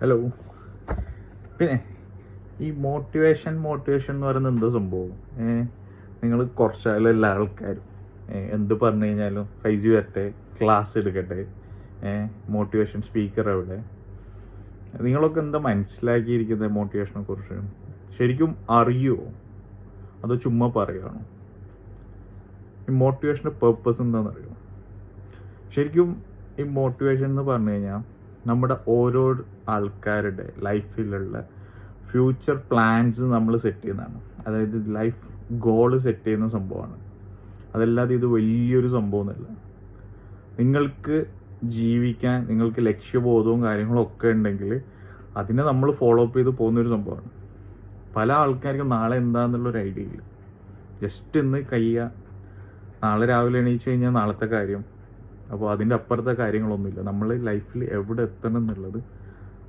Hello. പിന്നെ ഈ motivation എന്ന് പറയുന്നത് എന്താ സംഭവം? നിങ്ങൾ കുറച്ചാലും എല്ലാ ആൾക്കാരും എന്ത് പറഞ്ഞു കഴിഞ്ഞാലും ഫൈസി വരട്ടെ, ക്ലാസ് എടുക്കട്ടെ, മോട്ടിവേഷൻ സ്പീക്കർ എവിടെ, നിങ്ങളൊക്കെ എന്താ മനസ്സിലാക്കിയിരിക്കുന്നത് മോട്ടിവേഷനെ കുറിച്ച്? ശരിക്കും അറിയുമോ അതോ ചുമ്മാ പറയുകയാണോ? ഈ മോട്ടിവേഷൻ്റെ പേർപ്പസ് എന്താണെന്നറിയോ? ശരിക്കും ഈ മോട്ടിവേഷൻ എന്ന് പറഞ്ഞു കഴിഞ്ഞാൽ നമ്മുടെ ഓരോ ആൾക്കാരുടെ ലൈഫിലുള്ള ഫ്യൂച്ചർ പ്ലാൻസ് നമ്മൾ സെറ്റ് ചെയ്യുന്നതാണ്. അതായത് ലൈഫ് ഗോൾ സെറ്റ് ചെയ്യുന്ന സംഭവമാണ്. അതല്ലാതെ ഇത് വലിയൊരു സംഭവമൊന്നുമല്ല. നിങ്ങൾക്ക് ജീവിക്കാൻ നിങ്ങൾക്ക് ലക്ഷ്യബോധവും കാര്യങ്ങളും ഒക്കെ ഉണ്ടെങ്കിൽ അതിനെ നമ്മൾ ഫോളോ അപ്പ് ചെയ്ത് പോകുന്നൊരു സംഭവമാണ്. പല ആൾക്കാർക്കും നാളെ എന്താണെന്നുള്ളൊരു ഐഡിയ ഇല്ല. ജസ്റ്റ് ഇന്ന് കഴിയുക, നാളെ രാവിലെ എണീച്ച് കഴിഞ്ഞാൽ നാളത്തെ കാര്യം. അപ്പോൾ അതിൻ്റെ അപ്പുറത്തെ കാര്യങ്ങളൊന്നുമില്ല. നമ്മൾ ലൈഫിൽ എവിടെ എത്തണം എന്നുള്ളത്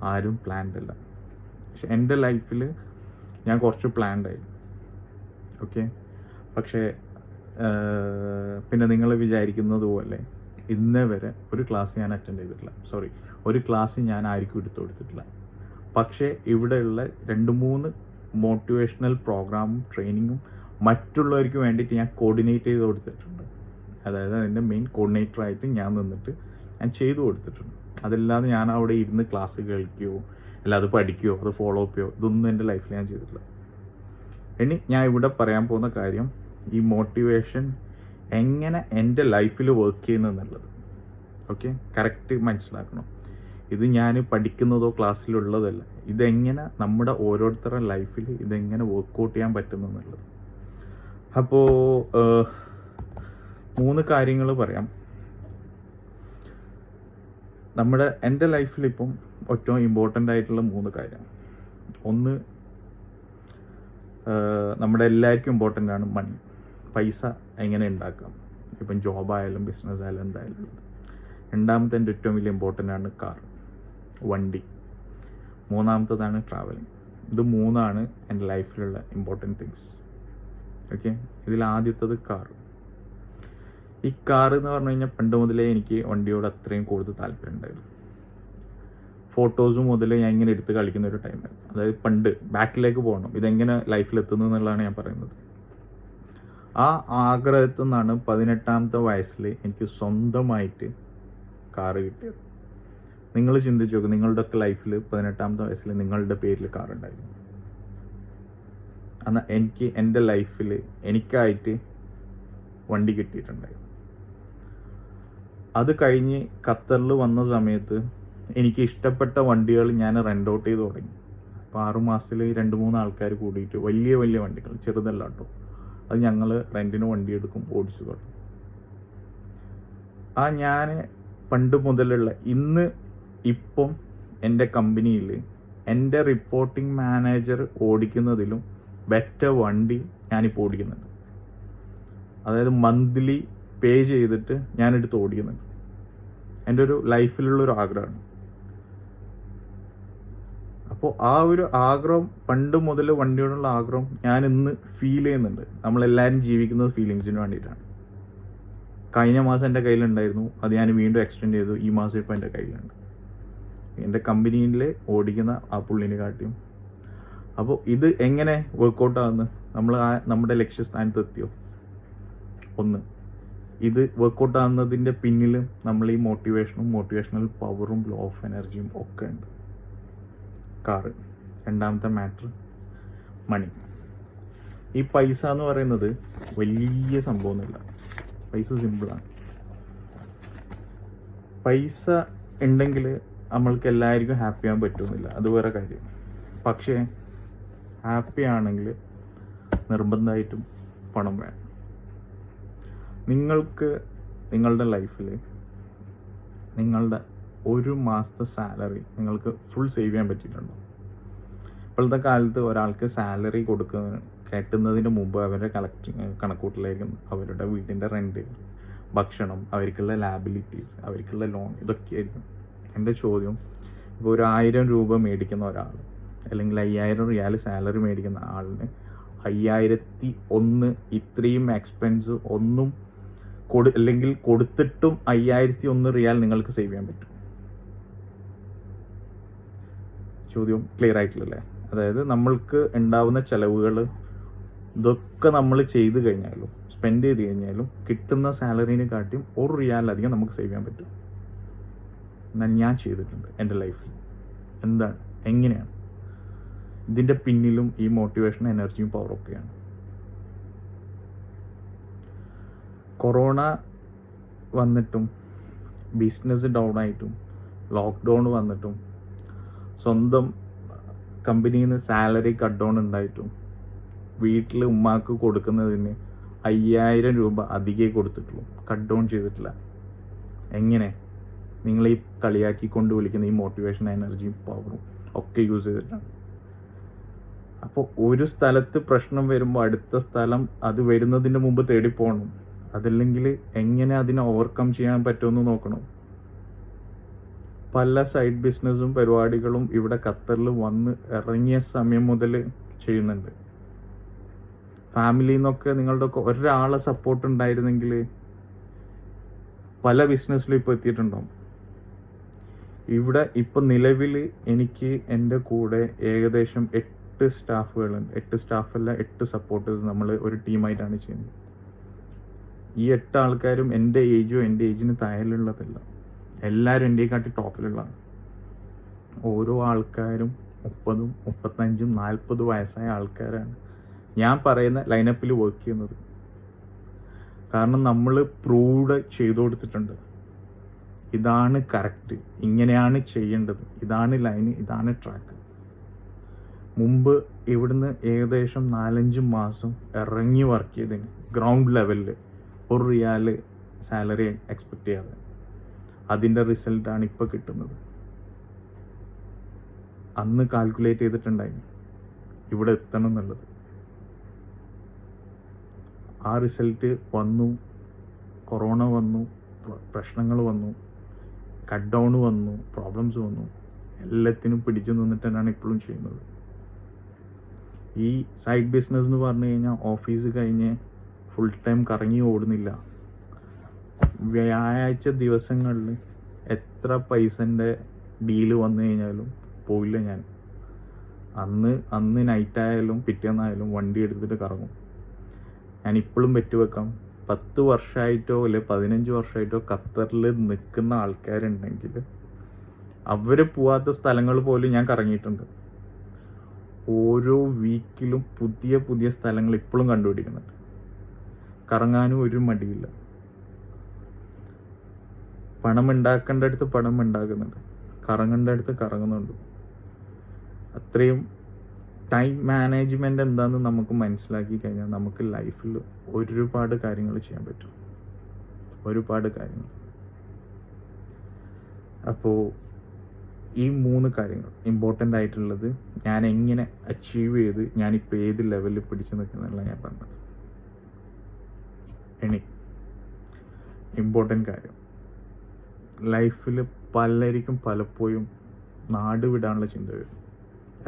ആരും പ്ലാൻഡ് അല്ല. പക്ഷെ എൻ്റെ ലൈഫിൽ ഞാൻ കുറച്ച് പ്ലാൻഡ് ആയി. ഓക്കെ, പക്ഷേ പിന്നെ നിങ്ങൾ വിചാരിക്കുന്നത് പോലെ ഇന്നേ വരെ ഒരു ക്ലാസ് ഞാൻ അറ്റൻഡ് ചെയ്തിട്ടില്ല. ഒരു ക്ലാസ് ഞാൻ ആർക്കും എടുത്തു കൊടുത്തിട്ടില്ല. പക്ഷേ ഇവിടെയുള്ള 2-3 മോട്ടിവേഷണൽ പ്രോഗ്രാമും ട്രെയിനിങ്ങും മറ്റുള്ളവർക്ക് വേണ്ടിയിട്ട് ഞാൻ കോർഡിനേറ്റ് ചെയ്ത് കൊടുത്തിട്ടുണ്ട്. അതായത് അതിൻ്റെ മെയിൻ കോർഡിനേറ്ററായിട്ട് ഞാൻ നിന്നിട്ട് ഞാൻ ചെയ്തു കൊടുത്തിട്ടുണ്ട്. അതല്ലാതെ ഞാൻ അവിടെ ഇരുന്ന് ക്ലാസ് കേൾക്കുകയോ അല്ല അത് പഠിക്കുകയോ അത് ഫോളോ അപ്പ് ചെയ്യോ ഇതൊന്നും എൻ്റെ ലൈഫിൽ ഞാൻ ചെയ്തിട്ടില്ല. ഇനി ഞാൻ ഇവിടെ പറയാൻ പോകുന്ന കാര്യം ഈ മോട്ടിവേഷൻ എങ്ങനെ എൻ്റെ ലൈഫിൽ വർക്ക് ചെയ്യുന്നതെന്നുള്ളത്. ഓക്കെ, കറക്റ്റ് മനസ്സിലാക്കണം. ഇത് ഞാൻ പഠിക്കുന്നതോ ക്ലാസ്സിലുള്ളതല്ല. ഇതെങ്ങനെ നമ്മുടെ ഓരോരുത്തരുടെ ലൈഫിൽ ഇതെങ്ങനെ വർക്കൗട്ട് ചെയ്യാൻ പറ്റുന്നെന്നുള്ളത്. അപ്പോൾ 3 കാര്യങ്ങൾ പറയാം. എൻ്റെ ലൈഫിൽ ഇപ്പം ഏറ്റവും ഇമ്പോർട്ടൻ്റ് ആയിട്ടുള്ള 3 കാര്യം. ഒന്ന്, നമ്മുടെ എല്ലാവർക്കും ഇമ്പോർട്ടൻ്റ് ആണ് മണി, പൈസ എങ്ങനെ ഉണ്ടാക്കാം. ഇപ്പം ജോബായാലും ബിസിനസ് ആയാലും എന്തായാലും ഉള്ളത്. രണ്ടാമത്തെ എൻ്റെ ഏറ്റവും വലിയ ഇമ്പോർട്ടൻ്റ് ആണ് കാർ, വണ്ടി. മൂന്നാമത്തതാണ് ട്രാവലിംഗ്. ഇത് 3 എൻ്റെ ലൈഫിലുള്ള ഇമ്പോർട്ടൻറ്റ് തിങ്സ്. ഓക്കെ, ഇതിൽ ആദ്യത്തത് കാർ. ഈ കാർ എന്ന് പറഞ്ഞു കഴിഞ്ഞാൽ പണ്ട് മുതലേ എനിക്ക് വണ്ടിയോട് അത്രയും കൂടുതൽ താല്പര്യം ഉണ്ടായിരുന്നു. ഫോട്ടോസ് മുതലേ ഞാൻ ഇങ്ങനെ എടുത്ത് കളിക്കുന്ന ഒരു ടൈമായിരുന്നു. അതായത് പണ്ട് ബാക്കിലേക്ക് പോകണം, ഇതെങ്ങനെ ലൈഫിൽ എത്തുന്നു എന്നുള്ളതാണ് ഞാൻ പറയുന്നത്. ആ ആഗ്രഹത്തിൽ നിന്നാണ് 18ാമത്തെ വയസ്സിൽ എനിക്ക് സ്വന്തമായിട്ട് കാറ് കിട്ടിയത്. നിങ്ങൾ ചിന്തിച്ച് നോക്കും, നിങ്ങളുടെയൊക്കെ ലൈഫിൽ 18ാമത്തെ വയസ്സിൽ നിങ്ങളുടെ പേരിൽ കാർ ഉണ്ടായിരുന്നു. എന്നാൽ എനിക്ക് എൻ്റെ ലൈഫിൽ എനിക്കായിട്ട് വണ്ടി കിട്ടിയിട്ടുണ്ടായിരുന്നു. അത് കഴിഞ്ഞ് ഖത്തറിൽ വന്ന സമയത്ത് എനിക്ക് ഇഷ്ടപ്പെട്ട വണ്ടികൾ ഞാൻ റെൻ്റ് ഔട്ട് ചെയ്ത് തുടങ്ങി. അപ്പോൾ 6 മാസത്തിൽ 2-3 ആൾക്കാർ കൂടിയിട്ട് വലിയ വണ്ടികൾ, ചെറുതല്ല കേട്ടോ, അത് ഞങ്ങൾ റെൻറ്റിന് വണ്ടി എടുക്കും, ഓടിച്ചു തുടങ്ങും. ഞാൻ പണ്ട് മുതലുള്ള ഇപ്പം എൻ്റെ കമ്പനിയിൽ എൻ്റെ റിപ്പോർട്ടിംഗ് മാനേജർ ഓടിക്കുന്നതിലും ബെറ്റർ വണ്ടി ഞാനിപ്പോൾ ഓടിക്കുന്നുണ്ട്. അതായത് മന്ത്ലി പേ ചെയ്തിട്ട് ഞാനെടുത്ത് ഓടിക്കുന്നുണ്ട്. എൻ്റെ ഒരു ലൈഫിലുള്ളൊരു ആഗ്രഹമാണ്. അപ്പോൾ ആ ഒരു ആഗ്രഹം, പണ്ട് മുതൽ വണ്ടിയോടുള്ള ആഗ്രഹം ഞാൻ ഇന്ന് ഫീൽ ചെയ്യുന്നുണ്ട്. നമ്മളെല്ലാവരും ജീവിക്കുന്നത് ഫീലിങ്സിന് വേണ്ടിയിട്ടാണ്. കഴിഞ്ഞ മാസം എൻ്റെ കയ്യിലുണ്ടായിരുന്നു, അത് ഞാൻ വീണ്ടും എക്സ്റ്റെൻഡ് ചെയ്തു. ഈ മാസം ഇപ്പോൾ എൻ്റെ കയ്യിലുണ്ട്. എൻ്റെ കമ്പനിയിൽ ഓടിക്കുന്ന ആ പുള്ളിനെ കാട്ടിയും. അപ്പോൾ ഇത് എങ്ങനെ വർക്കൗട്ടാകുന്നു? നമ്മൾ നമ്മുടെ ലക്ഷ്യസ്ഥാനത്ത് എത്തിയോ? ഒന്ന്, ഇത് വർക്കൗട്ടാകുന്നതിൻ്റെ പിന്നിൽ നമ്മൾ ഈ മോട്ടിവേഷണൽ പവറും ലോ ഓഫ് എനർജിയും ഒക്കെ ഉണ്ട്. കാറ്. രണ്ടാമത്തെ മാറ്റർ മണി. ഈ പൈസ എന്ന് പറയുന്നത് വലിയ സംഭവമൊന്നുമില്ല. പൈസ സിമ്പിളാണ്. പൈസ ഉണ്ടെങ്കിൽ നമ്മൾക്ക് എല്ലാവർക്കും ഹാപ്പി ആകാൻ പറ്റുന്നില്ല, അത് വേറെ കാര്യം. പക്ഷേ ഹാപ്പി ആണെങ്കിൽ നിർബന്ധമായിട്ടും പണം വേണം. നിങ്ങൾക്ക് നിങ്ങളുടെ ലൈഫിൽ നിങ്ങളുടെ 1 മാസത്തെ സാലറി നിങ്ങൾക്ക് ഫുൾ സേവ് ചെയ്യാൻ പറ്റിയിട്ടുണ്ടോ? ഇപ്പോഴത്തെ കാലത്ത് ഒരാൾക്ക് സാലറി കെട്ടുന്നതിന് മുമ്പ് അവരുടെ കണക്കൂട്ടലായിരിക്കും അവരുടെ വീടിൻ്റെ റെൻറ്റ്, ഭക്ഷണം, അവർക്കുള്ള ലാബിലിറ്റീസ്, അവർക്കുള്ള ലോൺ, ഇതൊക്കെയായിരിക്കും. എൻ്റെ ചോദ്യം, ഇപ്പോൾ ഒരു 1000 രൂപ മേടിക്കുന്ന ഒരാൾ അല്ലെങ്കിൽ 5000 റിയാൽ സാലറി മേടിക്കുന്ന ആളിന് 5001 ഇത്രയും എക്സ്പെൻസ് ഒന്നും അല്ലെങ്കിൽ കൊടുത്തിട്ടും 5001 റിയാൽ നിങ്ങൾക്ക് സേവ് ചെയ്യാൻ പറ്റും. ചോദ്യം ക്ലിയർ ആയിട്ടില്ലല്ലേ? അതായത് നമ്മൾക്ക് ഉണ്ടാവുന്ന ചിലവുകൾ ഇതൊക്കെ നമ്മൾ ചെയ്ത് കഴിഞ്ഞാലും സ്പെൻഡ് ചെയ്ത് കഴിഞ്ഞാലും കിട്ടുന്ന സാലറീനെ കാട്ടിയും $1 അധികം നമുക്ക് സേവ് ചെയ്യാൻ പറ്റും. എന്നാൽ ഞാൻ ചെയ്തിട്ടുണ്ട് എൻ്റെ ലൈഫിൽ. എന്താണ്, എങ്ങനെയാണ്? ഇതിൻ്റെ പിന്നിലും ഈ മോട്ടിവേഷൻ, എനർജിയും പവറൊക്കെയാണ്. കൊറോണ വന്നിട്ടും ബിസിനസ് ഡൗൺ ആയിട്ടും ലോക്ക്ഡൗൺ വന്നിട്ടും സ്വന്തം കമ്പനിയിൽ നിന്ന് സാലറി കട്ട് ഡൗൺ ഉണ്ടായിട്ടും വീട്ടിൽ ഉമ്മാക്ക് കൊടുക്കുന്നതിന് 5000 രൂപ അധികേ കൊടുത്തിട്ടുള്ളൂ, കട്ട് ഡൗൺ ചെയ്തിട്ടില്ല. എങ്ങനെ? നിങ്ങൾ ഈ കളിയാക്കിക്കൊണ്ട് വിളിക്കുന്ന ഈ മോട്ടിവേഷൻ, എനർജിയും പവറും ഒക്കെ യൂസ് ചെയ്തിട്ടാണ്. അപ്പോൾ ഒരു സ്ഥലത്ത് പ്രശ്നം വരുമ്പോൾ അടുത്ത സ്ഥലം അത് വരുന്നതിന് മുമ്പ് തേടിപ്പോകണം. അതല്ലെങ്കിൽ എങ്ങനെ അതിനെ ഓവർകം ചെയ്യാൻ പറ്റുമെന്ന് നോക്കണം. പല സൈഡ് ബിസിനസ്സും പരിപാടികളും ഇവിടെ ഖത്തറിൽ വന്ന് ഇറങ്ങിയ സമയം മുതൽ ചെയ്യുന്നുണ്ട്. ഫാമിലിയിൽ നിന്നൊക്കെ നിങ്ങളുടെ ഒരാളെ സപ്പോർട്ട് ഉണ്ടായിരുന്നെങ്കിൽ പല ബിസിനസ്സിലും ഇപ്പോൾ എത്തിയിട്ടുണ്ടാവും. ഇവിടെ ഇപ്പം നിലവിൽ എനിക്ക് എൻ്റെ കൂടെ ഏകദേശം 8 സ്റ്റാഫുകളുണ്ട്. 8 സ്റ്റാഫല്ല, 8 സപ്പോർട്ടേഴ്സ്. നമ്മൾ ഒരു ടീമായിട്ടാണ് ചെയ്യുന്നത്. ഈ 8 ആൾക്കാരും എൻ്റെ ഏജോ എൻ്റെ ഏജിന് താഴെയുള്ളതല്ല, എല്ലാവരും എൻ്റെക്കാട്ടി ടോപ്പിലുള്ളതാണ്. ഓരോ ആൾക്കാരും 30, 35, 40 വയസ്സായ ആൾക്കാരാണ് ഞാൻ പറയുന്ന ലൈനപ്പിൽ വർക്ക് ചെയ്യുന്നത്. കാരണം നമ്മൾ പ്രൂവ്ഡ് ചെയ്തു കൊടുത്തിട്ടുണ്ട്. ഇതാണ് കറക്റ്റ്, ഇങ്ങനെയാണ് ചെയ്യേണ്ടത്, ഇതാണ് ലൈന്, ഇതാണ് ട്രാക്ക്. മുമ്പ് ഇവിടുന്ന് ഏകദേശം 4-5 മാസം ഇറങ്ങി വർക്ക് ചെയ്തതിന് ഗ്രൗണ്ട് ലെവലിൽ $1 സാലറി എക്സ്പെക്റ്റ് ചെയ്യാതെ അതിൻ്റെ റിസൾട്ടാണ് ഇപ്പോൾ കിട്ടുന്നത്. അന്ന് കാൽക്കുലേറ്റ് ചെയ്തിട്ടുണ്ടായി ഇവിടെ എത്തണം എന്നുള്ളത്. ആ റിസൾട്ട് വന്നു. കൊറോണ വന്നു, പ്രശ്നങ്ങൾ വന്നു, കട്ട് ഡൗൺ വന്നു, പ്രോബ്ലംസ് വന്നു. എല്ലാത്തിനും പിടിച്ചു നിന്നിട്ട് തന്നെയാണ് ഇപ്പോഴും ചെയ്യുന്നത്. ഈ സൈഡ് ബിസിനസ് എന്ന് പറഞ്ഞു കഴിഞ്ഞാൽ ഓഫീസ് കഴിഞ്ഞ് ഫുൾ ടൈം കറങ്ങി ഓടുന്നില്ല. വ്യാഴാഴ്ച ദിവസങ്ങളിൽ എത്ര പൈസൻ്റെ ഡീല് വന്നു കഴിഞ്ഞാലും പോയില്ല ഞാൻ. അന്ന് നൈറ്റായാലും പിറ്റേന്നായാലും വണ്ടി എടുത്തിട്ട് കറങ്ങും. ഞാൻ ഇപ്പോഴും വെക്കാം 10 വർഷമായിട്ടോ അല്ലെ 15 വർഷമായിട്ടോ ഖത്തറിൽ നിൽക്കുന്ന ആൾക്കാരുണ്ടെങ്കിൽ അവർ പോവാത്ത സ്ഥലങ്ങൾ പോലും ഞാൻ കറങ്ങിയിട്ടുണ്ട്. ഓരോ വീക്കിലും പുതിയ പുതിയ സ്ഥലങ്ങൾ ഇപ്പോഴും കണ്ടുപിടിക്കുന്നുണ്ട്. കറങ്ങാനും ഒരു മടിയില്ല. പണം ഉണ്ടാക്കേണ്ട അടുത്ത് പണം ഉണ്ടാക്കുന്നുണ്ട്, കറങ്ങേണ്ട അടുത്ത് കറങ്ങുന്നുണ്ട്. അത്രയും ടൈം മാനേജ്മെൻറ്റ് എന്താണെന്ന് നമുക്ക് മനസ്സിലാക്കി കഴിഞ്ഞാൽ നമുക്ക് ലൈഫിൽ ഒരുപാട് കാര്യങ്ങൾ ചെയ്യാൻ പറ്റും, ഒരുപാട് കാര്യങ്ങൾ. അപ്പോൾ ഈ 3 കാര്യങ്ങൾ ഇമ്പോർട്ടൻ്റ് ആയിട്ടുള്ളത് ഞാൻ എങ്ങനെ അച്ചീവ് ചെയ്ത് ഞാനിപ്പോൾ ഏത് ലെവലിൽ പിടിച്ചു നിൽക്കുന്നുള്ള ഞാൻ പറഞ്ഞത്. ഇനി ഇമ്പോർട്ടൻ്റ് കാര്യം, ലൈഫിൽ പലർക്കും പലപ്പോഴും നാട് വിടാനുള്ള ചിന്ത വരും.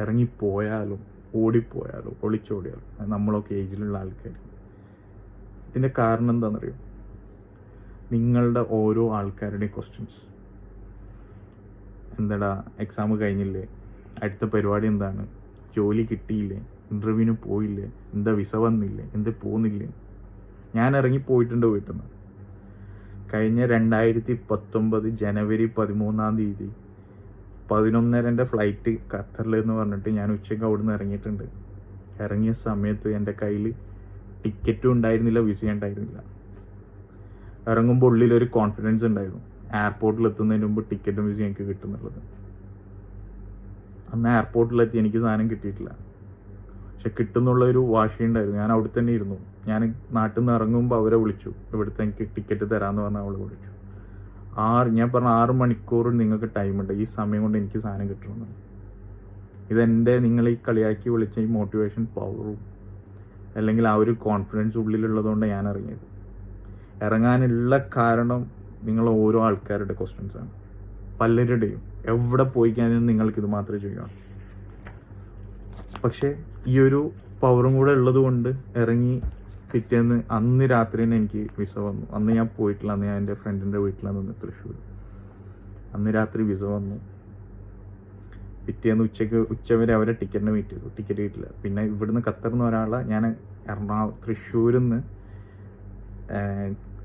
ഇറങ്ങിപ്പോയാലും ഓടിപ്പോയാലും ഒളിച്ചോടിയാലും, നമ്മളൊക്കെ ഏജിലുള്ള ആൾക്കാർ. ഇതിൻ്റെ കാരണം എന്താണെന്നറിയോ? നിങ്ങളുടെ ഓരോ ആൾക്കാരുടെയും ക്വസ്റ്റ്യൻസ്. എന്താടാ എക്സാം കഴിഞ്ഞില്ലേ, അടുത്ത പരിപാടി എന്താണ്, ജോലി കിട്ടിയില്ലേ, ഇൻ്റർവ്യൂവിന് പോയില്ലേ, എന്താ വിസ വന്നില്ലേ, എന്താ പോകുന്നില്ലേ? ഞാൻ ഇറങ്ങിപ്പോയിട്ടുണ്ട് വീട്ടിൽ നിന്ന്. കഴിഞ്ഞ 2019 ജനുവരി 13 11:30 ഫ്ലൈറ്റ് ഖത്തറിൽ എന്ന് പറഞ്ഞിട്ട് ഞാൻ ഉച്ചയ്ക്ക് അവിടെ നിന്ന് ഇറങ്ങിയിട്ടുണ്ട്. ഇറങ്ങിയ സമയത്ത് എൻ്റെ കയ്യിൽ ടിക്കറ്റും ഉണ്ടായിരുന്നില്ല, വിസയും ഉണ്ടായിരുന്നില്ല. ഇറങ്ങുമ്പോൾ ഉള്ളിലൊരു കോൺഫിഡൻസ് ഉണ്ടായിരുന്നു, എയർപോർട്ടിൽ എത്തുന്നതിന് മുമ്പ് ടിക്കറ്റും വിസയും എനിക്ക് കിട്ടുന്നുള്ളത്. അന്ന് എയർപോർട്ടിലെത്തി എനിക്ക് സാധനം കിട്ടിയിട്ടില്ല, പക്ഷെ കിട്ടുന്നുള്ളൊരു വാശിയുണ്ടായിരുന്നു. ഞാൻ അവിടെ തന്നെ ഇരുന്നു. ഞാൻ നാട്ടിൽ നിന്ന് ഇറങ്ങുമ്പോൾ അവരെ വിളിച്ചു, ഇവിടുത്തെ എനിക്ക് ടിക്കറ്റ് തരാമെന്ന് പറഞ്ഞാൽ അവൾ വിളിച്ചു. ഞാൻ പറഞ്ഞ 6 മണിക്കൂർ നിങ്ങൾക്ക് ടൈമുണ്ട്, ഈ സമയം കൊണ്ട് എനിക്ക് സാധനം കിട്ടണമെന്ന്. ഇതെൻ്റെ നിങ്ങൾ ഈ കളിയാക്കി വിളിച്ച ഈ മോട്ടിവേഷൻ പവറും അല്ലെങ്കിൽ ആ ഒരു കോൺഫിഡൻസ് ഉള്ളിലുള്ളതുകൊണ്ട് ഞാൻ ഇറങ്ങിയത്. ഇറങ്ങാനുള്ള കാരണം നിങ്ങൾ ഓരോ ആൾക്കാരുടെ ക്വസ്റ്റ്യൻസാണ്, പലരുടെയും. എവിടെ പോയി കഴിഞ്ഞാലും നിങ്ങൾക്കിത് മാത്രമേ ചെയ്യാം. പക്ഷേ ഈ ഒരു പവറും കൂടെ ഉള്ളത് കൊണ്ട് ഇറങ്ങി പിറ്റേന്ന് അന്ന് രാത്രി തന്നെ എനിക്ക് വിസ വന്നു. അന്ന് ഞാൻ പോയിട്ടില്ല, അന്ന് ഞാൻ എൻ്റെ ഫ്രണ്ടിൻ്റെ വീട്ടിലാണ് നിന്ന് തൃശ്ശൂർ. അന്ന് രാത്രി വിസ വന്നു. പിറ്റേന്ന് ഉച്ചവരെ അവരെ ടിക്കറ്റിന് വെയിറ്റ് ചെയ്തു, ടിക്കറ്റ് കിട്ടില്ല. പിന്നെ ഇവിടുന്ന് ഖത്തറിൽ നിന്ന് ഒരാളെ ഞാൻ തൃശ്ശൂരിൽ നിന്ന്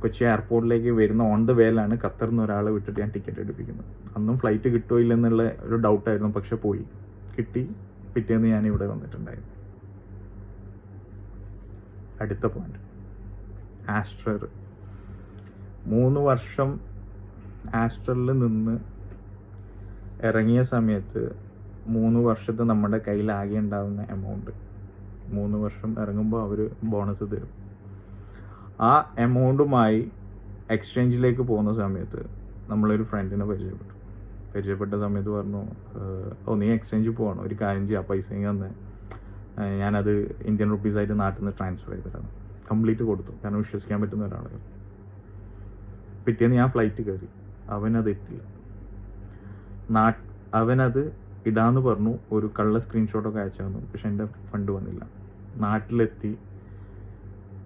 കൊച്ചി എയർപോർട്ടിലേക്ക് വരുന്ന ഓൺ ദ വേയിലാണ് ഖത്തറിൽ നിന്ന് ഒരാളെ വിട്ടിട്ട് ഞാൻ ടിക്കറ്റ് എടുപ്പിക്കുന്നത്. അന്നും ഫ്ലൈറ്റ് കിട്ടുമോ ഇല്ലെന്നുള്ള ഒരു ഡൗട്ടായിരുന്നു, പക്ഷെ പോയി കിട്ടി. പിറ്റേന്ന് ഞാൻ ഇവിടെ വന്നിട്ടുണ്ടായിരുന്നു. അടുത്ത പോയിന്റ്, ആസ്ട്രർ. 3 വർഷം ആസ്ട്രറിൽ നിന്ന് ഇറങ്ങിയ സമയത്ത് 3 വർഷത്തെ നമ്മുടെ കയ്യിൽ ആകെ ഉണ്ടാകുന്ന എമൗണ്ട്, 3 വർഷം ഇറങ്ങുമ്പോൾ അവർ ബോണസ് തരും. ആ എമൗണ്ടുമായി എക്സ്ചേഞ്ചിലേക്ക് പോകുന്ന സമയത്ത് നമ്മളൊരു ഫ്രണ്ടിനെ പരിചയപ്പെട്ട സമയത്ത് പറഞ്ഞു, നീ എക്സ്ചേഞ്ച് പോകണം, ഒരു കാര്യം ചെയ്യുക, പൈസ തന്നെ ഞാനത് ഇന്ത്യൻ റുപ്പീസായിട്ട് നാട്ടിൽ നിന്ന് ട്രാൻസ്ഫർ ചെയ്തിട്ടാണ് കംപ്ലീറ്റ് കൊടുത്തു. കാരണം വിശ്വസിക്കാൻ പറ്റുന്ന ഒരാളായിരുന്നു. പിറ്റേന്ന് ഞാൻ ഫ്ലൈറ്റ് കയറി, അവനത് ഇട്ടില്ല. അവനത് ഇടാന്ന് പറഞ്ഞു, ഒരു കള്ള സ്ക്രീൻഷോട്ടൊക്കെ അയച്ചു തന്നു. പക്ഷെ എൻ്റെ ഫണ്ട് വന്നില്ല.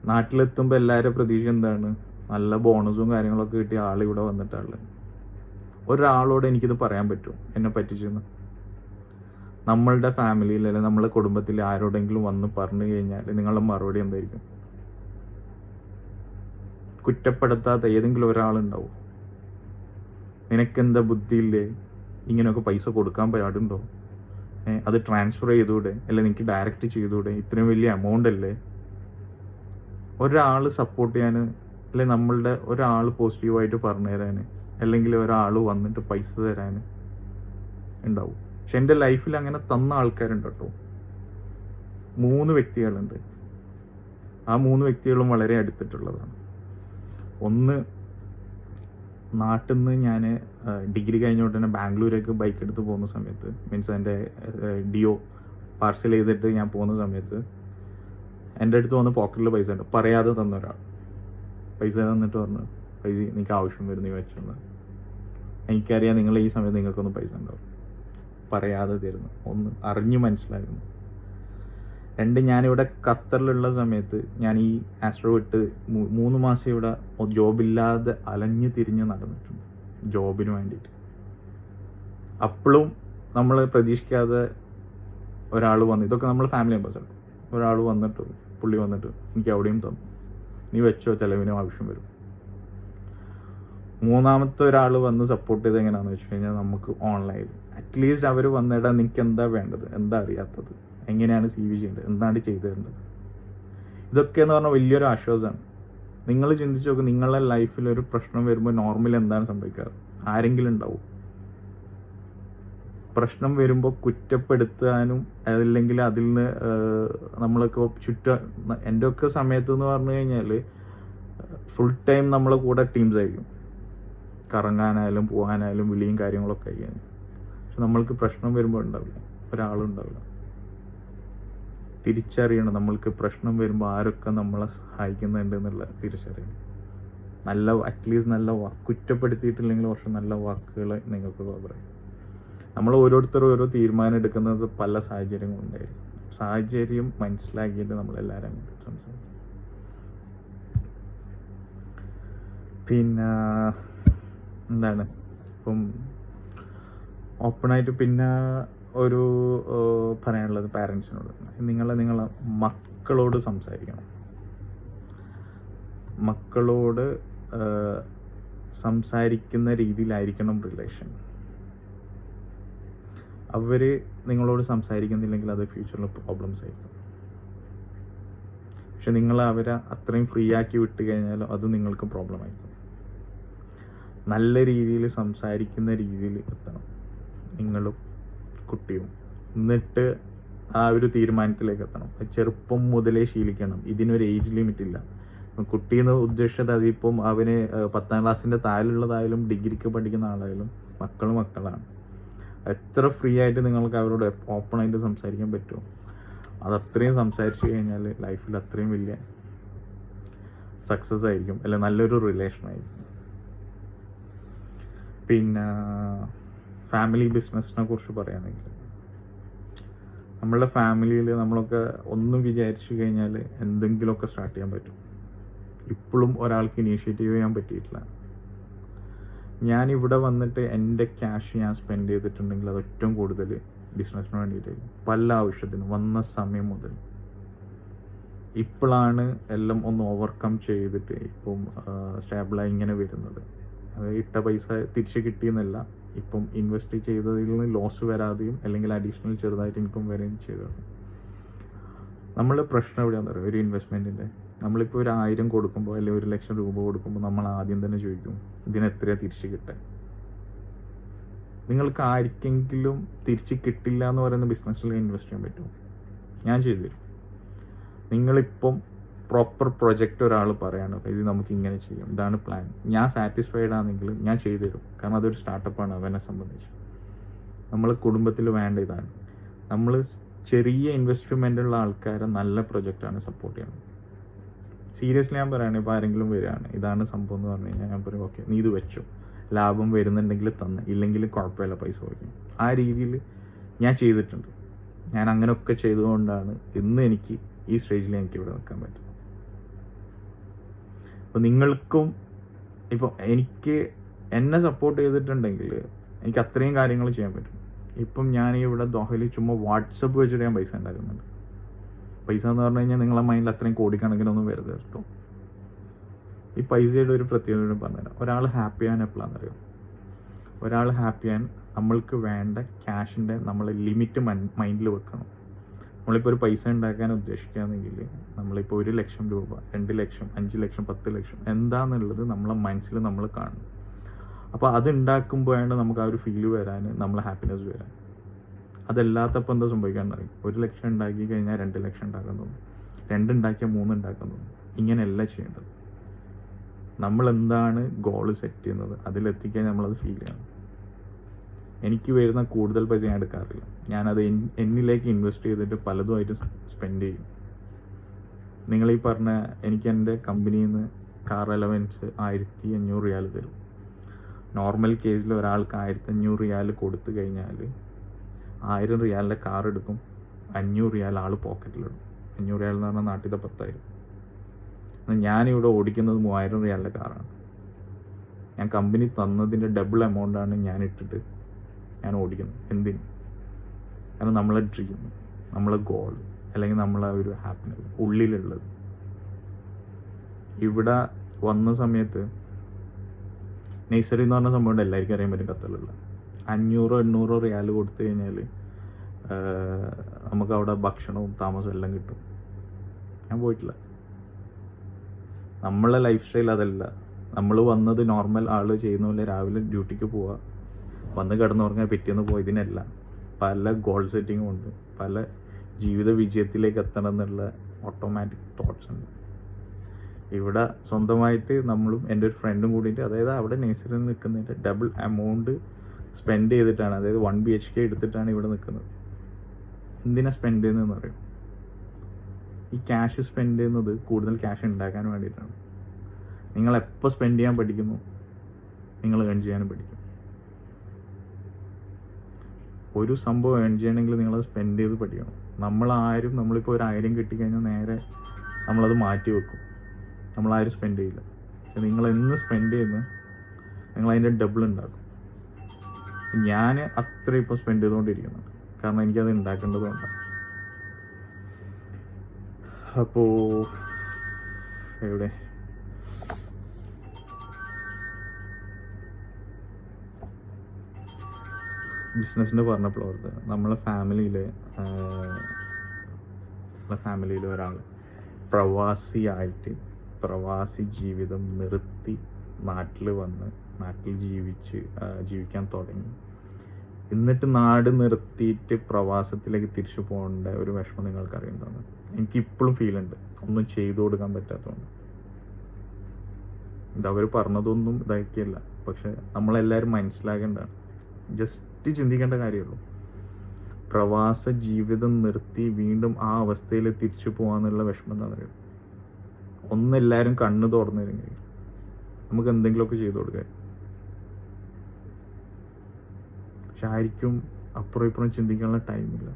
നാട്ടിലെത്തുമ്പോൾ എല്ലാവരും പ്രതീക്ഷ എന്താണ്, നല്ല ബോണസും കാര്യങ്ങളൊക്കെ കിട്ടിയ ആളിവിടെ വന്നിട്ടാണ്. ഒരാളോട് എനിക്കിത് പറയാൻ പറ്റും എന്നെ പറ്റിച്ചെന്ന്? നമ്മളുടെ ഫാമിലിയിൽ അല്ലെങ്കിൽ നമ്മളെ കുടുംബത്തിൽ ആരോടെങ്കിലും വന്ന് പറഞ്ഞു കഴിഞ്ഞാൽ നിങ്ങളുടെ മറുപടി എന്തായിരിക്കും? കുറ്റപ്പെടുത്താത്ത ഏതെങ്കിലും ഒരാളുണ്ടാവും. നിനക്കെന്താ ബുദ്ധിയില്ലേ, ഇങ്ങനെയൊക്കെ പൈസ കൊടുക്കാൻ പാടുണ്ടോ, അത് ട്രാൻസ്ഫർ ചെയ്തൂടെ, അല്ലെ നിങ്ങൾക്ക് ഡയറക്റ്റ് ചെയ്തൂടെ, ഇത്രയും വലിയ എമൗണ്ട് അല്ലേ? ഒരാൾ സപ്പോർട്ട് ചെയ്യാൻ, അല്ലെ നമ്മളുടെ ഒരാൾ പോസിറ്റീവായിട്ട് പറഞ്ഞു തരാൻ, അല്ലെങ്കിൽ ഒരാൾ വന്നിട്ട് പൈസ തരാൻ ഉണ്ടാവും. പക്ഷെ എൻ്റെ ലൈഫിൽ അങ്ങനെ തന്ന ആൾക്കാരുണ്ട് കേട്ടോ. 3 വ്യക്തികളുണ്ട്. ആ 3 വ്യക്തികളും വളരെ അടുത്തിട്ടുള്ളതാണ്. ഒന്ന്, നാട്ടിൽ നിന്ന് ഞാൻ ഡിഗ്രി കഴിഞ്ഞ ഉടനെ ബാംഗ്ലൂരേക്ക് ബൈക്ക് എടുത്ത് പോകുന്ന സമയത്ത്, മീൻസ് എൻ്റെ ഡിയോ പാർസൽ ചെയ്തിട്ട് ഞാൻ പോകുന്ന സമയത്ത് എൻ്റെ അടുത്ത് വന്ന് പോക്കറ്റിൽ പൈസ ഉണ്ട്, പറയാതെ തന്ന ഒരാൾ പൈസ തന്നിട്ട് പറഞ്ഞു, പൈസ നിങ്ങൾക്ക് ആവശ്യം വരും, നീ വെച്ചോണ്ട്. എനിക്കറിയാം നിങ്ങൾ ഈ സമയത്ത് നിങ്ങൾക്കൊന്നും പൈസ ഉണ്ടാവും. പറയാതെ തരുന്നു. 1, അറിഞ്ഞു മനസ്സിലാക്കുന്നു. 2, ഞാനിവിടെ ഖത്തറിലുള്ള സമയത്ത് ഞാൻ ഈ ആസ്ട്രോ വിട്ട് 3 മാസം ഇവിടെ ജോബില്ലാതെ അലഞ്ഞു തിരിഞ്ഞ് നടന്നിട്ടുണ്ട് ജോബിന് വേണ്ടിയിട്ട്. അപ്പോഴും നമ്മൾ പ്രതീക്ഷിക്കാതെ ഒരാൾ വന്നു, ഇതൊക്കെ നമ്മൾ ഫാമിലി മെമ്പേഴ്സാണ്, ഒരാൾ വന്നിട്ട് പുള്ളി വന്നിട്ട് എനിക്ക് അവിടെയും തന്നു, നീ വെച്ചോ, ചിലവിനും ആവശ്യം വരും. 3-മത്തെ ഒരാൾ വന്ന് സപ്പോർട്ട് ചെയ്ത് എങ്ങനെയാണെന്ന് വെച്ച് കഴിഞ്ഞാൽ, നമുക്ക് ഓൺലൈനിൽ അറ്റ്ലീസ്റ്റ് അവർ വന്നിടാ നിനക്ക് എന്താ വേണ്ടത്, എന്താ അറിയാത്തത്, എങ്ങനെയാണ് CV ചെയ്യേണ്ടത്, എന്താണ് ചെയ്തു തരേണ്ടത്, ഇതൊക്കെ എന്ന് പറഞ്ഞാൽ വലിയൊരു ആശ്വാസമാണ്. നിങ്ങൾ ചിന്തിച്ച് നോക്ക്, നിങ്ങളുടെ ലൈഫിൽ ഒരു പ്രശ്നം വരുമ്പോൾ നോർമലി എന്താണ് സംഭവിക്കാറ്? ആരെങ്കിലും ഉണ്ടാവും. പ്രശ്നം വരുമ്പോൾ കുറ്റപ്പെടുത്താനും അല്ലെങ്കിൽ അതിൽ നിന്ന് നമ്മളൊക്കെ എൻ്റെ ഒക്കെ സമയത്ത് എന്ന് പറഞ്ഞു കഴിഞ്ഞാൽ ഫുൾ ടൈം നമ്മളെ കൂടെ ടീംസ് ആയിരിക്കും, കറങ്ങാനായാലും പോകാനായാലും വിളിയും കാര്യങ്ങളൊക്കെ ആയിരിക്കും. പക്ഷെ നമ്മൾക്ക് പ്രശ്നം വരുമ്പോൾ ഉണ്ടാവില്ല, ഒരാളുണ്ടാവില്ല. തിരിച്ചറിയണം, നമ്മൾക്ക് പ്രശ്നം വരുമ്പോൾ ആരൊക്കെ നമ്മളെ സഹായിക്കുന്നുണ്ട് എന്നുള്ള തിരിച്ചറിയണം. അറ്റ്ലീസ്റ്റ് നല്ല കുറ്റപ്പെടുത്തിയിട്ടില്ലെങ്കിൽ കുറച്ച് നല്ല വാക്കുകൾ നിങ്ങൾക്ക് പറയാം. നമ്മൾ ഓരോരുത്തരും ഓരോ തീരുമാനം എടുക്കുന്നത് പല സാഹചര്യങ്ങളുണ്ടായിരിക്കും. സാഹചര്യം മനസ്സിലാക്കിയിട്ട് നമ്മളെല്ലാവരും സംസാരിക്കും. പിന്നെ എന്താണ് ഇപ്പം ഓപ്പണായിട്ട് പിന്നെ ഒരു പറയാനുള്ളത് പാരൻസിനോട്, നിങ്ങളെ മക്കളോട് സംസാരിക്കണം. മക്കളോട് സംസാരിക്കുന്ന രീതിയിലായിരിക്കണം റിലേഷൻ. അവർ നിങ്ങളോട് സംസാരിക്കുന്നില്ലെങ്കിൽ അത് ഫ്യൂച്ചറിൽ പ്രോബ്ലംസ് ആയിരിക്കും. പക്ഷെ നിങ്ങൾ അവരെ അത്രയും ഫ്രീ ആക്കി വിട്ട് കഴിഞ്ഞാൽ അത് നിങ്ങൾക്ക് പ്രോബ്ലം ആയിരിക്കും. നല്ല രീതിയിൽ സംസാരിക്കുന്ന രീതിയിൽ എത്തണം നിങ്ങളും കുട്ടിയും. എന്നിട്ട് ആ ഒരു തീരുമാനത്തിലേക്ക് എത്തണം. ചെറുപ്പം മുതലേ ശീലിക്കണം. ഇതിനൊരു ഏജ് ലിമിറ്റ് ഇല്ല. കുട്ടീന്ന് ഉദ്ദേശിച്ചത് അതിപ്പം അവന് 10ാം ക്ലാസ്സിൻ്റെ താഴെയുള്ളതായാലും ഡിഗ്രിക്ക് പഠിക്കുന്ന ആളായാലും മക്കളാണ്. എത്ര ഫ്രീ ആയിട്ട് നിങ്ങൾക്ക് അവരോട് ഓപ്പണായിട്ട് സംസാരിക്കാൻ പറ്റുമോ അതത്രയും സംസാരിച്ചു കഴിഞ്ഞാൽ ലൈഫിൽ അത്രയും വലിയ സക്സസ് ആയിരിക്കും, അല്ല നല്ലൊരു റിലേഷൻ ആയിരിക്കും. പിന്നെ ഫാമിലി ബിസിനസ്സിനെ കുറിച്ച് പറയുകയാണെങ്കിൽ, നമ്മളുടെ ഫാമിലിയിൽ നമ്മളൊക്കെ ഒന്നും വിചാരിച്ചു കഴിഞ്ഞാൽ എന്തെങ്കിലുമൊക്കെ സ്റ്റാർട്ട് ചെയ്യാൻ പറ്റും. ഇപ്പോഴും ഒരാൾക്ക് ഇനീഷ്യേറ്റീവ് ചെയ്യാൻ പറ്റിയിട്ടില്ല. ഞാനിവിടെ വന്നിട്ട് എൻ്റെ ക്യാഷ് ഞാൻ സ്പെൻഡ് ചെയ്തിട്ടുണ്ടെങ്കിൽ അത് ഏറ്റവും കൂടുതൽ ബിസിനസ്സിന് വേണ്ടിയിട്ടായിരിക്കും. പല ആവശ്യത്തിനും വന്ന സമയം മുതൽ. ഇപ്പോഴാണ് എല്ലാം ഒന്ന് ഓവർകം ചെയ്തിട്ട് ഇപ്പം സ്റ്റാബിളായി ഇങ്ങനെ വരുന്നത്. അത് ഇട്ട പൈസ തിരിച്ച് കിട്ടിയെന്നല്ല, ഇപ്പം ഇൻവെസ്റ്റ് ചെയ്തതിൽ നിന്ന് ലോസ് വരാതെയും അല്ലെങ്കിൽ അഡീഷണൽ ചെറുതായിട്ട് ഇൻകം വരികയും ചെയ്തത്. നമ്മൾ പ്രശ്നം എവിടെയാണെന്ന് പറയുക, ഒരു ഇൻവെസ്റ്റ്മെൻറ്റിൻ്റെ നമ്മളിപ്പോൾ ഒരു 1000 കൊടുക്കുമ്പോൾ അല്ലെങ്കിൽ 1,00,000 രൂപ കൊടുക്കുമ്പോൾ നമ്മൾ ആദ്യം തന്നെ ചോദിക്കും ഇതിന് എത്രയാണ് തിരിച്ച് കിട്ടുക. നിങ്ങൾക്ക് ആർക്കെങ്കിലും തിരിച്ച് കിട്ടില്ല എന്ന് പറയുന്ന ബിസിനസ്സിൽ ഇൻവെസ്റ്റ് ചെയ്യാൻ പറ്റുമോ? ഞാൻ ചെയ്തു തരും. നിങ്ങളിപ്പം പ്രോപ്പർ പ്രൊജക്റ്റ് ഒരാൾ പറയാണ് ഇത് നമുക്ക് ഇങ്ങനെ ചെയ്യും, ഇതാണ് പ്ലാൻ, ഞാൻ സാറ്റിസ്ഫൈഡ് ആണെങ്കിൽ ഞാൻ ചെയ്തു തരും. കാരണം അതൊരു സ്റ്റാർട്ടപ്പാണ് അവനെ സംബന്ധിച്ച്. നമ്മൾ കുടുംബത്തിൽ വേണ്ട ഇതാണ്. നമ്മൾ ചെറിയ ഇൻവെസ്റ്റ്മെൻ്റുള്ള ആൾക്കാരെ നല്ല പ്രൊജക്റ്റാണ് സപ്പോർട്ട് ചെയ്യണം. സീരിയസ്ലി ഞാൻ പറയുകയാണ്, ഇപ്പോൾ ആരെങ്കിലും വരികയാണ് ഇതാണ് സംഭവം എന്ന് പറഞ്ഞു കഴിഞ്ഞാൽ ഞാൻ പറയും ഓക്കെ നീ ഇത് വെച്ചോ, ലാഭം വരുന്നുണ്ടെങ്കിൽ തന്നെ, ഇല്ലെങ്കിൽ കുഴപ്പമില്ല പൈസ പോയിക്കും. ആ രീതിയിൽ ഞാൻ ചെയ്തിട്ടുണ്ട്. ഞാൻ അങ്ങനെയൊക്കെ ചെയ്തുകൊണ്ടാണ് ഇന്ന് എനിക്ക് ഈ സ്റ്റേജിൽ എനിക്ക് ഇവിടെ നിൽക്കാൻ പറ്റും. അപ്പോൾ നിങ്ങൾക്കും ഇപ്പോൾ എനിക്ക് എന്നെ സപ്പോർട്ട് ചെയ്തിട്ടുണ്ടെങ്കിൽ എനിക്ക് അത്രയും കാര്യങ്ങൾ ചെയ്യാൻ പറ്റും. ഇപ്പം ഞാൻ ഇവിടെ ദോഹയിൽ ചുമ്മാ വാട്സപ്പ് വെച്ചിട്ട് ഞാൻ പൈസ ഉണ്ടാക്കുന്നുണ്ട്. പൈസ എന്ന് പറഞ്ഞു കഴിഞ്ഞാൽ നിങ്ങളെ മൈൻഡിൽ അത്രയും കോടിക്കണക്കിനൊന്നും വരുന്നത് കേട്ടോ. ഈ പൈസയുടെ ഒരു പ്രത്യേകത പറഞ്ഞുതരാം. ഒരാൾ ഹാപ്പി ആവാൻ എപ്പോഴാണെന്നറിയോ? ഒരാൾ ഹാപ്പി ആവാൻ നമ്മൾക്ക് വേണ്ട ക്യാഷിൻ്റെ നമ്മൾ ലിമിറ്റ് മൈൻഡിൽ വെക്കണം. നമ്മളിപ്പോൾ ഒരു പൈസ ഉണ്ടാക്കാൻ ഉദ്ദേശിക്കുകയാണെങ്കിൽ നമ്മളിപ്പോൾ 1,00,000 രൂപ, 2 ലക്ഷം, 5 ലക്ഷം, 10 ലക്ഷം എന്താണെന്നുള്ളത് നമ്മളെ മനസ്സിൽ നമ്മൾ കാണും. അപ്പോൾ അത് ഉണ്ടാക്കുമ്പോഴാണ് നമുക്ക് ആ ഒരു ഫീല് വരാൻ, നമ്മളെ ഹാപ്പിനെസ് വരാൻ. അതല്ലാത്തപ്പോൾ എന്താ സംഭവിക്കാമെന്ന് അറിയും? 1 ലക്ഷം ഉണ്ടാക്കി കഴിഞ്ഞാൽ 2 ലക്ഷം ഉണ്ടാക്കാൻ തോന്നും, 2 ഉണ്ടാക്കിയാൽ 3 ഉണ്ടാക്കാൻ തോന്നും. ഇങ്ങനെയല്ല ചെയ്യേണ്ടത്. നമ്മൾ എന്താണ് ഗോൾ സെറ്റ് ചെയ്യുന്നത് അതിലെത്തിക്കാൻ നമ്മളത് ഫീൽ ചെയ്യണം. എനിക്ക് വരുന്ന കൂടുതൽ പൈസ ഞാൻ എടുക്കാറില്ല. ഞാനത് എന്നിലേക്ക് ഇൻവെസ്റ്റ് ചെയ്തിട്ട് പലതുമായിട്ട് സ്പെൻഡ് ചെയ്യും. നിങ്ങളീ പറഞ്ഞ എനിക്ക് എൻ്റെ കമ്പനിയിൽ നിന്ന് കാർ അലവൻസ് 1,500 റിയാൽ തരും. നോർമൽ കേസിൽ ഒരാൾക്ക് 1,500 റിയാൽ കൊടുത്തു കഴിഞ്ഞാൽ 1000 റിയാലിൻ്റെ കാർ എടുക്കും, 500 റിയാൽ ആൾ പോക്കറ്റിലിടും. 500 റിയാൽ എന്ന് പറഞ്ഞാൽ നാട്ടിലത്തെ 10,000. ഞാനിവിടെ ഓടിക്കുന്നത് 3000 റിയാലിൻ്റെ കാറാണ്. ഞാൻ കമ്പനി തന്നതിൻ്റെ ഡബിൾ എമൗണ്ടാണ് ഞാൻ ഇട്ടിട്ട് ഞാൻ ഓടിക്കുന്നത്. എന്തിന്? കാരണം നമ്മളെ ഡ്രീം, നമ്മളെ ഗോൾ, അല്ലെങ്കിൽ നമ്മളെ ഒരു ഹാപ്പിനെസ് ഉള്ളിലുള്ളത്. ഇവിടെ വന്ന സമയത്ത് നഴ്സറി എന്ന് പറഞ്ഞ സംഭവം എല്ലാവർക്കും അറിയാൻ പറ്റും. ഖത്തറിലുള്ള 500-800 റിയാൽ കൊടുത്തു കഴിഞ്ഞാൽ നമുക്ക് അവിടെ ഭക്ഷണവും താമസവും എല്ലാം കിട്ടും. ഞാൻ പോയിട്ടില്ല. നമ്മളെ ലൈഫ് സ്റ്റൈൽ അതല്ല. നമ്മൾ വന്നത് നോർമൽ ആൾ ചെയ്യുന്ന പോലെ രാവിലെ ഡ്യൂട്ടിക്ക് പോവുക, വന്ന് കിടന്നുറങ്ങാൻ പിറ്റേന്ന് പോയതിനല്ല. പല ഗോൾ സെറ്റിങ്ങും ഉണ്ട്, പല ജീവിത വിജയത്തിലേക്ക് എത്തണം എന്നുള്ള ഓട്ടോമാറ്റിക് തോട്ട്സ് ഉണ്ട്. ഇവിടെ സ്വന്തമായിട്ട് നമ്മളും എൻ്റെ ഒരു ഫ്രണ്ടും കൂടിയിട്ട്, അതായത് അവിടെ നേഴ്സറിയിൽ നിൽക്കുന്നതിൻ്റെ ഡബിൾ എമൗണ്ട് സ്പെൻഡ് ചെയ്തിട്ടാണ്, അതായത് 1 BHK എടുത്തിട്ടാണ് ഇവിടെ നിൽക്കുന്നത്. എന്തിനാണ് സ്പെൻഡ് ചെയ്യുന്നതെന്ന് അറിയും? ഈ ക്യാഷ് സ്പെൻഡ് ചെയ്യുന്നത് കൂടുതൽ ക്യാഷ് ഉണ്ടാക്കാൻ വേണ്ടിയിട്ടാണ്. നിങ്ങൾ എപ്പോൾ സ്പെൻഡ് ചെയ്യാൻ പഠിക്കുന്നു, നിങ്ങൾ ഏൺ ചെയ്യാനും പഠിക്കും. ഒരു സംഭവം ഏൺ ചെയ്യണമെങ്കിൽ നിങ്ങളത് സ്പെൻഡ് ചെയ്ത് പഠിക്കണം. നമ്മളിപ്പോൾ ഒരു 1000 കിട്ടിക്കഴിഞ്ഞാൽ നേരെ നമ്മളത് മാറ്റി വെക്കും, നമ്മളാരും സ്പെൻഡ് ചെയ്യില്ല. പക്ഷെ നിങ്ങളെന്ന് സ്പെൻഡ് ചെയ്യുന്നു നിങ്ങളതിൻ്റെ ഡബിൾ ഉണ്ടാക്കും. ഞാൻ അത്ര ഇപ്പോൾ സ്പെൻഡ് ചെയ്തുകൊണ്ടിരിക്കുന്നുണ്ട്, കാരണം എനിക്കത് ഉണ്ടാക്കേണ്ടതുകൊണ്ടാണ്. അപ്പോൾ എവിടെ ബിസിനസ്സിൻ്റെ പറഞ്ഞപ്പോൾ ഓർത്ത് നമ്മളെ ഫാമിലിയിൽ ഒരാൾ പ്രവാസി ജീവിതം നിർത്തി നാട്ടിൽ വന്ന് നാട്ടിൽ ജീവിക്കാൻ തുടങ്ങി. എന്നിട്ട് നാട് നിർത്തിയിട്ട് പ്രവാസത്തിലേക്ക് തിരിച്ചു പോകേണ്ട ഒരു വിഷമം നിങ്ങൾക്കറിയുന്നതാണ്. എനിക്കിപ്പോഴും ഫീലുണ്ട്, ഒന്നും ചെയ്തു കൊടുക്കാൻ പറ്റാത്തതുകൊണ്ട്. ഇതവർ പറഞ്ഞതൊന്നും ഇതാക്കിയല്ല, പക്ഷെ നമ്മളെല്ലാവരും മനസ്സിലാക്കേണ്ടതാണ്. ജസ്റ്റ് ചിന്തിക്കേണ്ട കാര്യമുള്ളൂ. പ്രവാസ ജീവിതം നിർത്തി വീണ്ടും ആ അവസ്ഥയിൽ തിരിച്ചു പോകാന്നുള്ള വിഷമം എന്താ പറയുക? ഒന്നെല്ലാവരും കണ്ണ് തുറന്നിരുന്നെങ്കിൽ നമുക്ക് എന്തെങ്കിലുമൊക്കെ ചെയ്തു കൊടുക്കാൻ. പക്ഷെ ആയിരിക്കും അപ്പുറം ഇപ്പുറം ചിന്തിക്കാനുള്ള ടൈമില്ല.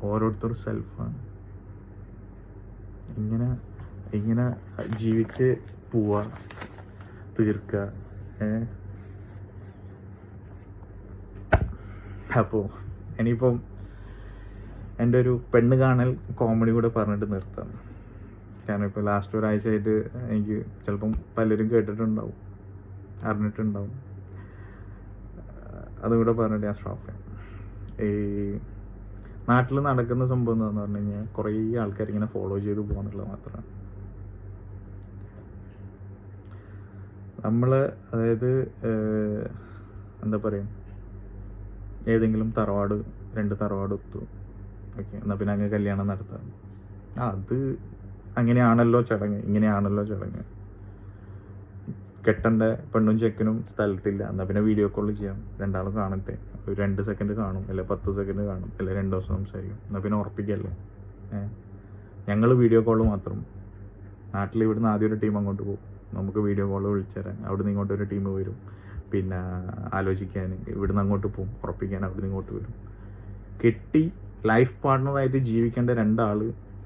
ഓരോരുത്തർ സെൽഫാണ്. ഇങ്ങനെ ജീവിച്ച് പോവുക, തീർക്കുക. അപ്പോൾ ഇനിയിപ്പം എൻ്റെ ഒരു പെണ്ണ് കാണൽ കോമഡി കൂടെ പറഞ്ഞിട്ട് നിർത്താം. കാരണം ഇപ്പോൾ ലാസ്റ്റ് ഒരാഴ്ചയായിട്ട് എനിക്ക് ചിലപ്പം പലരും കേട്ടിട്ടുണ്ടാവും, അറിഞ്ഞിട്ടുണ്ടാവും. അതുകൂടെ പറഞ്ഞിട്ട് ഞാൻ സ്റ്റോപ്പ് ചെയ്യാം. ഈ നാട്ടിൽ നടക്കുന്ന സംഭവം എന്താണെന്ന് പറഞ്ഞു കഴിഞ്ഞാൽ കുറേ ആൾക്കാർ ഇങ്ങനെ ഫോളോ ചെയ്ത് പോകുന്നുള്ളത് മാത്രമാണ്. നമ്മൾ അതായത് എന്താ പറയുക, ഏതെങ്കിലും തറവാട് 2 തറവാട് ഒത്തു, ഓക്കെ, എന്നാൽ പിന്നെ അങ്ങ് കല്യാണം നടത്താം. അത് അങ്ങനെയാണല്ലോ ചടങ്ങ്, ഇങ്ങനെയാണല്ലോ ചടങ്ങ്. കെട്ടേണ്ട പെണ്ണും ചെക്കനും സ്ഥലത്തില്ല, എന്നാൽ പിന്നെ വീഡിയോ കോൾ ചെയ്യാം, 2 ആളും കാണട്ടെ, ഒരു 2 സെക്കൻഡ് കാണും, അല്ലെ 10 സെക്കൻഡ് കാണും, അല്ലെ 2 ദിവസം സംസാരിക്കും, എന്നാൽ പിന്നെ ഉറപ്പിക്കല്ലേ. ഞങ്ങൾ വീഡിയോ കോൾ മാത്രം. നാട്ടിൽ ഇവിടുന്ന് ആദ്യം ഒരു ടീം അങ്ങോട്ട് പോകും, നമുക്ക് വീഡിയോ കോൾ വിളിച്ചു തരാൻ. അവിടുന്ന് ഇങ്ങോട്ട് ഒരു ടീം വരും, പിന്നെ ആലോചിക്കാൻ ഇവിടുന്ന് അങ്ങോട്ട് പോകും, ഉറപ്പിക്കാൻ അവിടുന്ന് ഇങ്ങോട്ട് വരും. കെട്ടി ലൈഫ് പാർട്ട്ണറായിട്ട് ജീവിക്കേണ്ട 2 ആൾ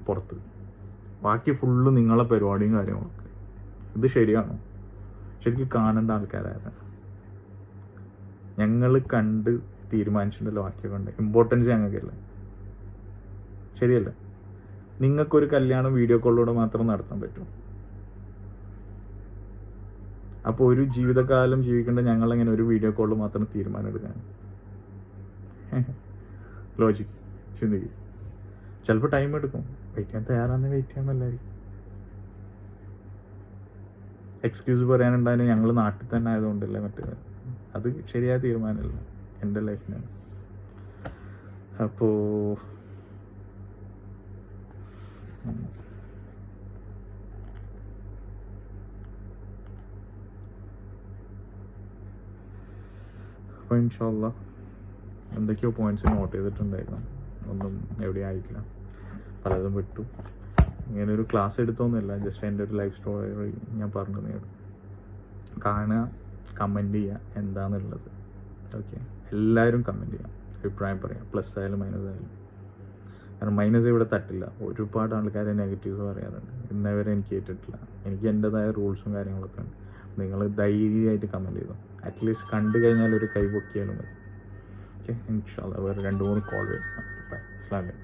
പുറത്ത്, ബാക്കി ഫുള്ള് നിങ്ങളെ പരിപാടിയും കാര്യങ്ങളൊക്കെ. ഇത് ശരിയാണോ? ശരിക്കും കാണേണ്ട ആൾക്കാരായിരുന്നു. ഞങ്ങൾ കണ്ട് തീരുമാനിച്ചിട്ടുണ്ടല്ലോ ബാക്കിയൊക്കെ ഉണ്ട്. ഇമ്പോർട്ടൻസ് ഞങ്ങൾക്കല്ലേ, ശരിയല്ലേ? നിങ്ങൾക്കൊരു കല്യാണം വീഡിയോ കോളിലൂടെ മാത്രം നടത്താൻ പറ്റും. അപ്പോൾ ഒരു ജീവിതകാലം ജീവിക്കേണ്ട ഞങ്ങളെങ്ങനെ ഒരു വീഡിയോ കോളിൽ മാത്രം തീരുമാനം എടുക്കാൻ? ലോജിക് ചിന്തിക്കും. ചിലപ്പോൾ ടൈം എടുക്കും. വെയിറ്റ് ചെയ്യാൻ തയ്യാറാന്ന് വെയിറ്റ് ചെയ്യാൻ നല്ലതായിരിക്കും. എക്സ്ക്യൂസ് പറയാനുണ്ടായാലും ഞങ്ങൾ നാട്ടിൽ തന്നെ ആയതുകൊണ്ടല്ലേ മറ്റേത്. അത് ശരിയായ തീരുമാനമല്ല എൻ്റെ ലൈഫിനാണ്. അപ്പോൾ ഇൻഷാ അല്ലാഹ് എന്തൊക്കെയോ പോയിന്റ്സ് നോട്ട് ചെയ്തിട്ടുണ്ടായിരുന്നു, ഒന്നും എവിടെ ആയിട്ടില്ല, പലതും വിട്ടു. ഇങ്ങനെ ഒരു ക്ലാസ് എടുത്തൊന്നുമില്ല, ജസ്റ്റ് എൻ്റെ ഒരു ലൈഫ് സ്റ്റോറി ഞാൻ പറഞ്ഞു തന്നു. കാണുക, കമൻറ്റ് ചെയ്യുക എന്താണെന്നുള്ളത്. ഓക്കെ, എല്ലാവരും കമൻറ്റ് ചെയ്യാം, അഭിപ്രായം പറയാം, പ്ലസ് ആയാലും മൈനസ് ആയാലും. കാരണം മൈനസ് ഇവിടെ തട്ടില്ല. ഒരുപാട് ആൾക്കാർ നെഗറ്റീവ് പറയാറുണ്ട്, ഇന്നേവരെ എനിക്ക് കേട്ടിട്ടില്ല. എനിക്ക് എൻ്റെതായ റൂൾസും കാര്യങ്ങളൊക്കെ ഉണ്ട്. നിങ്ങൾ ധൈര്യമായിട്ട് കമൻറ്റ് ചെയ്തു, അറ്റ്ലീസ്റ്റ് കണ്ടു കഴിഞ്ഞാൽ ഒരു കൈ പൊക്കിയാലും മതി. ഓക്കെ, ഇൻഷാ അല്ലാഹ് വേറെ 2-3 കോൾ വരും. ബൈ, അസ്സലാമു അലൈക്കും.